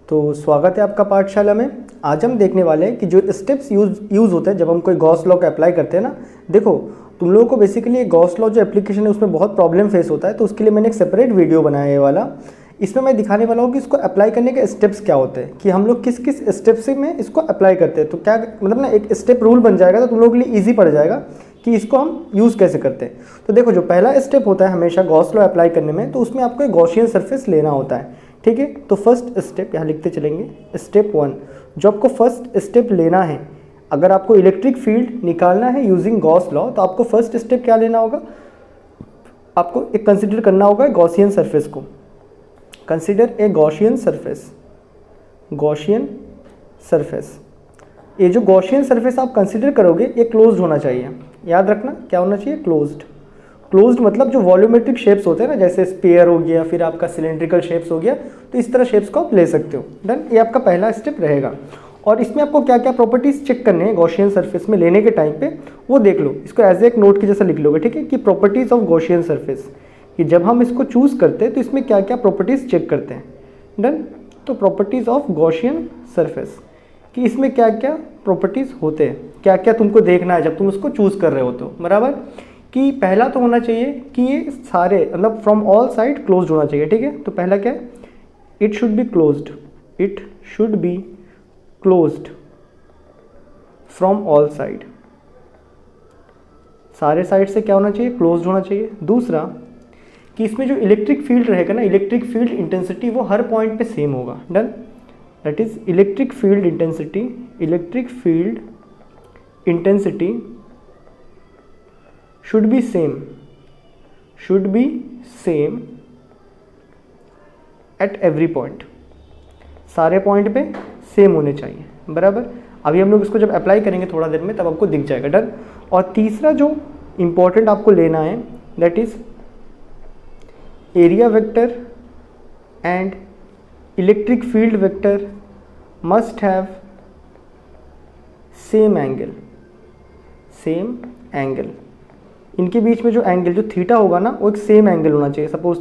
तो स्वागत है आपका पाठशाला में। आज हम देखने वाले हैं कि जो स्टेप्स यूज़ होते हैं जब हम कोई गॉस लॉ का अप्लाई करते हैं ना। देखो, तुम लोगों को बेसिकली गॉस लॉ जो एप्लीकेशन है उसमें बहुत प्रॉब्लम फेस होता है, तो उसके लिए मैंने एक सेपरेट वीडियो बनाया है ये वाला। इसमें मैं दिखाने वाला हूँ कि इसको अप्लाई करने के स्टेप्स क्या होते हैं, कि हम लोग किस किस स्टेप से में इसको अप्लाई करते हैं। तो क्या मतलब ना, एक स्टेप रूल बन जाएगा तो तुम लोगों के लिए ईजी पड़ जाएगा कि इसको हम यूज़ कैसे करते हैं। तो देखो, जो पहला स्टेप होता है हमेशा गॉस लॉ अप्लाई करने में, तो उसमें आपको एक गॉसियन सरफेस लेना होता है। ठीक है, तो फर्स्ट स्टेप यहाँ लिखते चलेंगे। स्टेप 1 जो आपको फर्स्ट स्टेप लेना है, अगर आपको इलेक्ट्रिक फील्ड निकालना है यूजिंग गॉस लॉ, तो आपको फर्स्ट स्टेप क्या लेना होगा, आपको एक कंसिडर करना होगा गॉसियन सरफेस को। Consider a Gaussian surface. Gaussian surface, ये जो गॉसियन सरफेस आप कंसिडर करोगे ये क्लोज्ड होना चाहिए। याद रखना क्या होना चाहिए, क्लोज्ड। क्लोज्ड मतलब जो वॉल्यूमेट्रिक शेप्स होते हैं ना, जैसे स्पेयर हो गया, फिर आपका सिलेंड्रिकल शेप्स हो गया, तो इस तरह शेप्स को आप ले सकते हो। डन, ये आपका पहला स्टेप रहेगा। और इसमें आपको क्या क्या प्रॉपर्टीज चेक करने हैं गॉसियन सरफेस में लेने के टाइम पे, वो देख लो। इसको एज एक नोट के जैसा लिख लोगे, ठीक है, कि प्रॉपर्टीज ऑफ गॉसियन सरफेस, कि जब हम इसको चूज करते हैं तो इसमें क्या क्या प्रॉपर्टीज चेक करते हैं। डन, तो प्रॉपर्टीज ऑफ गॉसियन सरफेस, कि इसमें क्या क्या प्रॉपर्टीज होते हैं, क्या क्या तुमको देखना है जब तुम उसको चूज कर रहे हो। तो बराबर कि पहला तो होना चाहिए कि ये सारे मतलब फ्रॉम ऑल साइड क्लोज्ड होना चाहिए। ठीक है, तो पहला क्या है, it should be closed. It should be closed from all side. सारे साइड से क्या होना चाहिए, क्लोज्ड होना चाहिए। दूसरा कि इसमें जो इलेक्ट्रिक फील्ड रहेगा ना, इलेक्ट्रिक फील्ड इंटेंसिटी वो हर पॉइंट पे सेम होगा। Done, that is electric field intensity. Electric field intensity should be same at every point। सारे पॉइंट पे सेम होने चाहिए। बराबर, अभी हम लोग इसको जब अप्लाई करेंगे थोड़ा देर में तब आपको दिख जाएगा। डन, और तीसरा जो इंपॉर्टेंट आपको लेना है that is area vector and electric field vector must have same angle. Same angle, इनके बीच में जो एंगल जो थीटा होगा ना, वो एक सेम एंगल होना चाहिए। सपोज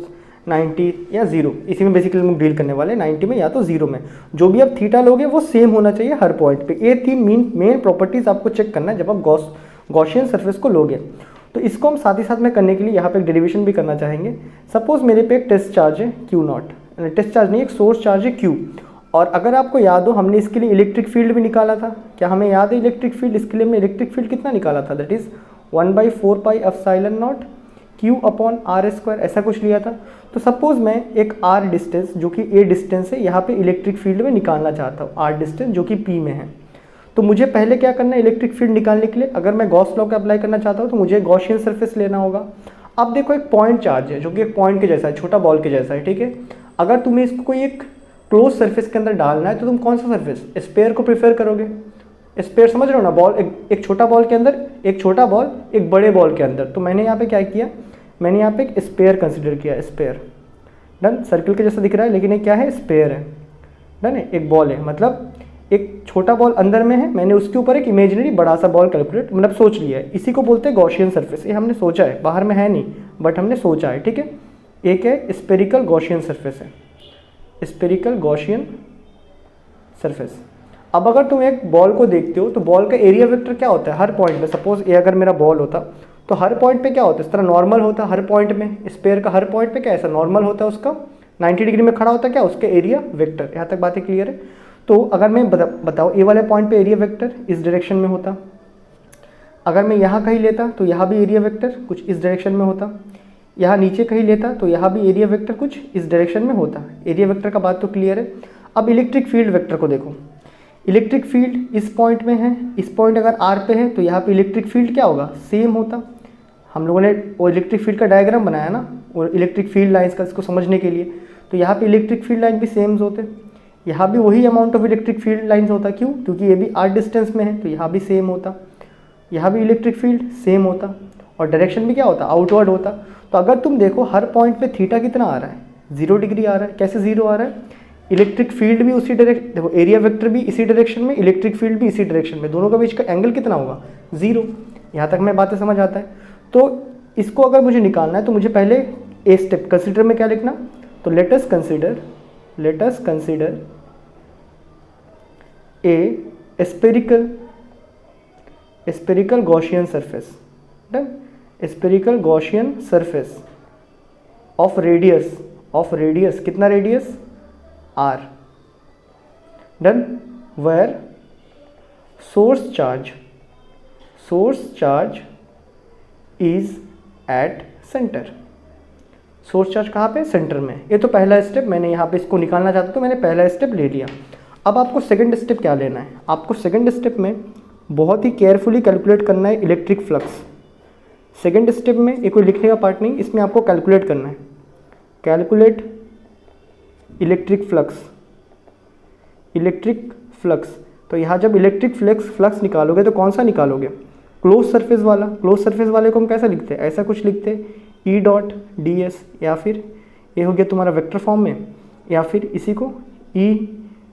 90 या 0, इसी में बेसिकली हम डील करने वाले हैं, 90 में या तो 0 में। जो भी आप थीटा लोगे वो सेम होना चाहिए हर पॉइंट पे। ये 3 मेन प्रॉपर्टीज आपको चेक करना है जब आप गॉसियन सरफेस को लोगे। तो इसको हम साथ ही साथ में करने के लिए यहाँ पे एक डेरिवेशन भी करना चाहेंगे। सपोज मेरे पे एक टेस्ट चार्ज है Q0, टेस्ट चार्ज नहीं, एक सोर्स चार्ज है Q। और अगर आपको याद हो, हमने इसके लिए इलेक्ट्रिक फील्ड भी निकाला था। क्या हमें याद है इलेक्ट्रिक फील्ड? इसके लिए हमने इलेक्ट्रिक फील्ड कितना निकाला था, that is 1/4 pi epsilon not Q upon R square, ऐसा कुछ लिया था। तो सपोज मैं एक R डिस्टेंस जो कि A डिस्टेंस है, यहाँ पे इलेक्ट्रिक फील्ड में निकालना चाहता हूँ, R डिस्टेंस जो कि P में है। तो मुझे पहले क्या करना है, इलेक्ट्रिक फील्ड निकालने के लिए अगर मैं गॉस लॉ का अप्लाई करना चाहता हूँ तो मुझे गॉसियन सरफेस लेना होगा। अब देखो, एक पॉइंट चार्ज है जो कि एक पॉइंट के जैसा है, छोटा बॉल के जैसा है। ठीक है, अगर तुम्हें इसको कोई एक क्लोज सरफेस के अंदर डालना है तो तुम कौन सा सरफेस, स्फीयर को प्रेफर करोगे। स्फीयर समझ रहे हो ना, बॉल एक छोटा बॉल के अंदर, एक छोटा बॉल एक बड़े बॉल के अंदर। तो मैंने यहाँ पे क्या किया, मैंने यहाँ पे एक स्फीयर कंसिडर किया। स्फीयर, डन, सर्कल के जैसा दिख रहा है लेकिन ये क्या है, स्फीयर है। डन है, एक बॉल है, मतलब एक छोटा बॉल अंदर में है, मैंने उसके ऊपर एक इमेजिनरी बड़ा सा बॉल कैलकुलेट मतलब सोच लिया है। इसी को बोलते हैं गॉसियन सरफेस। ये हमने सोचा है, बाहर में है नहीं बट हमने सोचा है। ठीक है, एक है स्फेरिकल गॉसियन सरफेस है, स्फेरिकल गॉसियन सरफेस। अब अगर तुम एक बॉल को देखते हो तो बॉल का एरिया वेक्टर क्या होता है हर पॉइंट में। सपोज ये अगर मेरा बॉल होता तो हर पॉइंट पे क्या होता है, इस तरह नॉर्मल होता है हर पॉइंट में। स्फीयर का हर पॉइंट पे क्या ऐसा नॉर्मल होता है, उसका 90 डिग्री में खड़ा होता है क्या, उसका एरिया वेक्टर। यहाँ तक बातें क्लियर है। तो अगर मैं बताओ ए वाले पॉइंट पे एरिया वेक्टर इस डायरेक्शन में होता, अगर मैं यहाँ कहीं लेता तो यहाँ भी एरिया वेक्टर कुछ इस डायरेक्शन में होता, यहाँ नीचे कहीं लेता तो यहाँ भी एरिया वेक्टर कुछ इस डायरेक्शन में होता। एरिया वेक्टर का बात तो क्लियर है। अब इलेक्ट्रिक फील्ड वेक्टर को देखो, इलेक्ट्रिक फील्ड इस पॉइंट में है, इस पॉइंट अगर R पे है तो यहाँ पे इलेक्ट्रिक फील्ड क्या होगा, सेम होता। हम लोगों ने वो इलेक्ट्रिक फील्ड का डायग्राम बनाया ना, और इलेक्ट्रिक फील्ड लाइंस का, इसको समझने के लिए। तो यहाँ पे इलेक्ट्रिक फील्ड लाइन भी सेम होते, यहाँ भी वही amount of electric field lines होता। क्यों, क्योंकि ये भी R डिस्टेंस में है तो यहाँ भी सेम होता, यहाँ भी इलेक्ट्रिक फील्ड सेम होता, और डायरेक्शन भी क्या होता, आउटवर्ड होता। तो अगर तुम देखो हर पॉइंट पे थीटा कितना आ रहा है, 0 डिग्री आ रहा है। कैसे 0 आ रहा है, इलेक्ट्रिक फील्ड भी उसी डायरेक्शन, देखो एरिया वेक्टर भी इसी डायरेक्शन में, इलेक्ट्रिक फील्ड भी इसी डायरेक्शन में, दोनों के बीच का एंगल कितना होगा, 0। यहाँ तक मैं बातें समझ आता है। तो इसको अगर मुझे निकालना है तो मुझे पहले ए स्टेप कंसिडर में क्या लिखना, तो let us consider a spherical Gaussian surface, done, spherical Gaussian surface of radius कितना radius r, done, where source charge is at center, source charge कहाँ पे, सेंटर में। ये तो पहला स्टेप, मैंने यहाँ पे इसको निकालना चाहता तो मैंने पहला स्टेप ले लिया। अब आपको सेकंड स्टेप क्या लेना है, आपको सेकंड स्टेप में बहुत ही केयरफुली कैलकुलेट करना है इलेक्ट्रिक फ्लक्स। सेकंड स्टेप में ये कोई लिखने का पार्ट नहीं, इसमें आपको कैलकुलेट करना है, कैलकुलेट इलेक्ट्रिक फ्लक्स। तो यहाँ जब इलेक्ट्रिक फ्लक्स निकालोगे तो कौन सा निकालोगे, क्लोज सरफेस वाला। क्लोज सरफेस वाले को हम कैसा लिखते हैं, ऐसा कुछ लिखते हैं, ई डॉट डी एस, या फिर ये हो गया तुम्हारा वेक्टर फॉर्म में, या फिर इसी को ई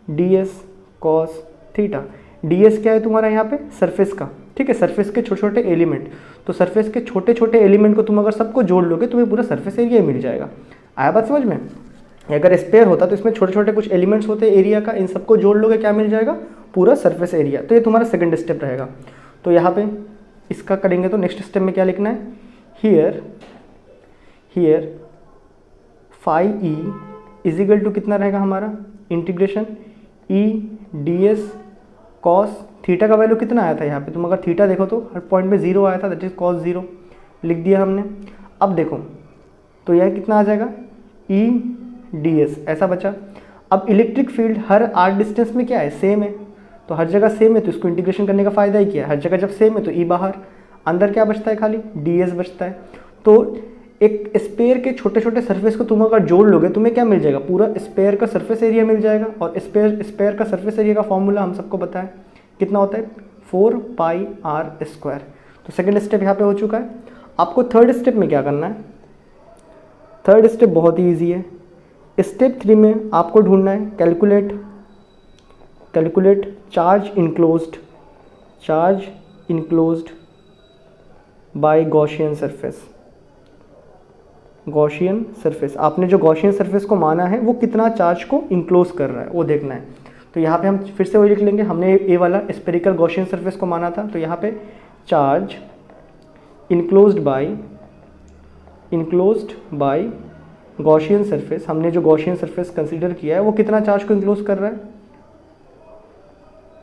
d s cos theta. D S क्या है तुम्हारा यहाँ पे, सरफेस का, ठीक है, सरफेस के छोटे छोटे एलिमेंट। तो सरफेस के छोटे छोटे एलिमेंट को तुम अगर सबको जोड़ लोगे तुम्हें पूरा सरफेस एरिया मिल जाएगा। आया बात समझ में। अगर स्पेयर होता तो इसमें छोटे छोटे कुछ एलिमेंट्स होते हैं एरिया का, इन सबको जोड़ लोगे क्या मिल जाएगा, पूरा सरफेस एरिया। तो ये तुम्हारा सेकंड स्टेप रहेगा। तो यहाँ पे इसका करेंगे तो नेक्स्ट स्टेप में क्या लिखना है, here phi E is equal to कितना रहेगा हमारा, integration E d s cos theta का वैल्यू कितना आया था यहाँ पे, तुम अगर थीटा देखो तो हर पॉइंट में 0 आया था, दैट इज कॉस 0 लिख दिया हमने। अब देखो तो यह कितना आ जाएगा, ई डी एस ऐसा बचा। अब इलेक्ट्रिक फील्ड हर आर डिस्टेंस में क्या है, सेम है, तो हर जगह सेम है, तो इसको इंटीग्रेशन करने का फ़ायदा ही क्या है, हर जगह जब सेम है तो ई बाहर, अंदर क्या बचता है, खाली डी एस बचता है। तो एक स्पेयर के छोटे छोटे सरफेस को तुम अगर जोड़ लोगे तुम्हें क्या मिल जाएगा, पूरा स्पेयर का सरफेस एरिया मिल जाएगा। और स्पेयर का सरफेस एरिया का फॉर्मूला हम सबको पता है कितना होता है, 4 पाई आर स्क्वायर। तो सेकंड स्टेप यहाँ पे हो चुका है। आपको थर्ड स्टेप में क्या करना है, थर्ड स्टेप बहुत ही ईजी है। स्टेप 3 में आपको ढूंढना है calculate charge enclosed bye Gaussian surface. आपने जो गॉसियन सरफेस को माना है वो कितना चार्ज को इनक्लोज कर रहा है वो देखना है। तो यहाँ पे हम फिर से वही लिख लेंगे, हमने ये वाला स्पेरिकल गॉसियन सरफेस को माना था, तो यहाँ पे charge enclosed bye Gaussian surface, हमने जो गॉसियन सरफेस कंसीडर किया है वो कितना चार्ज को इनक्लोज कर रहा है,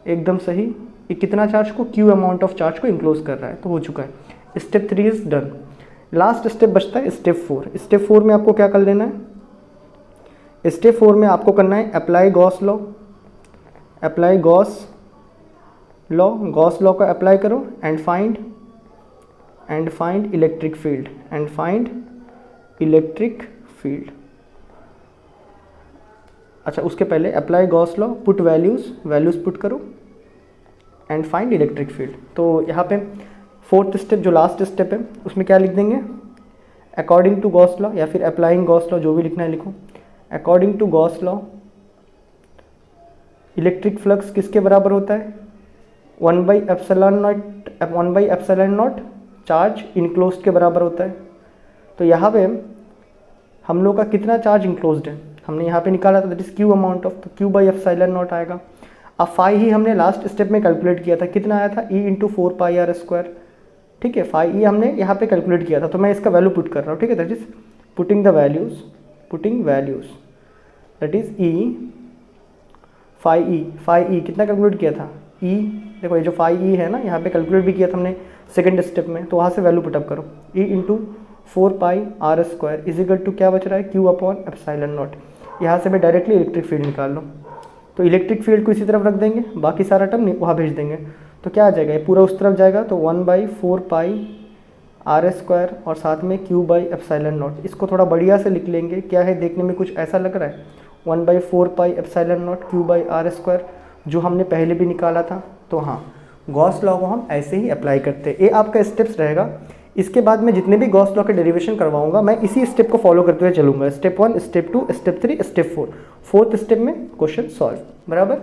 एकदम सही, ये कितना चार्ज को, क्यू अमाउंट ऑफ चार्ज को इनक्लोज कर रहा है। तो हो चुका है, step 3 is done. Last step बचता है स्टेप 4। स्टेप 4 में आपको क्या कर लेना है, स्टेप 4 में आपको करना है अप्लाई गॉस लॉ को अप्लाई करो एंड फाइंड इलेक्ट्रिक फील्ड। अच्छा, उसके पहले apply Gauss law, put values put करो एंड फाइंड इलेक्ट्रिक फील्ड। तो यहाँ पे फोर्थ स्टेप जो लास्ट स्टेप है उसमें क्या लिख देंगे, अकॉर्डिंग टू गॉस लॉ या फिर अप्लाइंग गॉस लॉ, जो भी लिखना है लिखो। According to Gauss law electric flux किसके बराबर होता है, 1/ε0 चार्ज इनक्लोज्ड के बराबर होता है। तो यहाँ पे हम लोग का कितना चार्ज इनक्लोज्ड है हमने यहाँ पे निकाला था, that is Q amount of, तो Q/ε0 आएगा। अब फाई ही हमने लास्ट स्टेप में कैलकुलेट किया था, कितना आया था, E × 4 पाई आर स्क्वायर, ठीक है। फाई ई हमने यहाँ पे कैलकुलेट किया था, तो मैं इसका वैल्यू पुट कर रहा हूँ, ठीक है। That is putting values that is E phi E कितना कैलकुलेट किया था, ई, देखो ये जो फाई ई है ना यहाँ पे कैलकुलेट भी किया था हमने सेकंड स्टेप में, तो वहाँ से वैल्यू पुटअप करो, E × 4 pi r square is equal to क्या बच रहा है, Q/ε0। यहाँ से मैं डायरेक्टली इलेक्ट्रिक फील्ड निकाल लो, तो इलेक्ट्रिक फील्ड को इसी तरफ रख देंगे, बाकी सारा टर्म वहाँ भेज देंगे, तो क्या आ जाएगा, ये पूरा उस तरफ जाएगा, तो 1/4 पाई आर स्क्वायर और साथ में Q/ε0। इसको थोड़ा बढ़िया से लिख लेंगे, क्या है देखने में कुछ ऐसा लग रहा है, 1/4 पाई ε0 Q/r², जो हमने पहले भी निकाला था। तो हाँ, गॉस लॉ को हम ऐसे ही अप्लाई करते हैं। ये आपका स्टेप्स रहेगा। इसके बाद मैं जितने भी गॉस लॉ के डेरिवेशन करवाऊंगा मैं इसी स्टेप को फॉलो करते हुए चलूंगा, step 1, step 2, step 3, step 4, fourth step में क्वेश्चन सॉल्व, बराबर।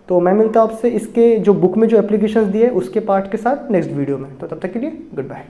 तो मैं मिलता हूँ आपसे इसके जो बुक में जो एप्लीकेशंस दिए उसके पार्ट के साथ नेक्स्ट वीडियो में। तो तब तक के लिए गुड बाय।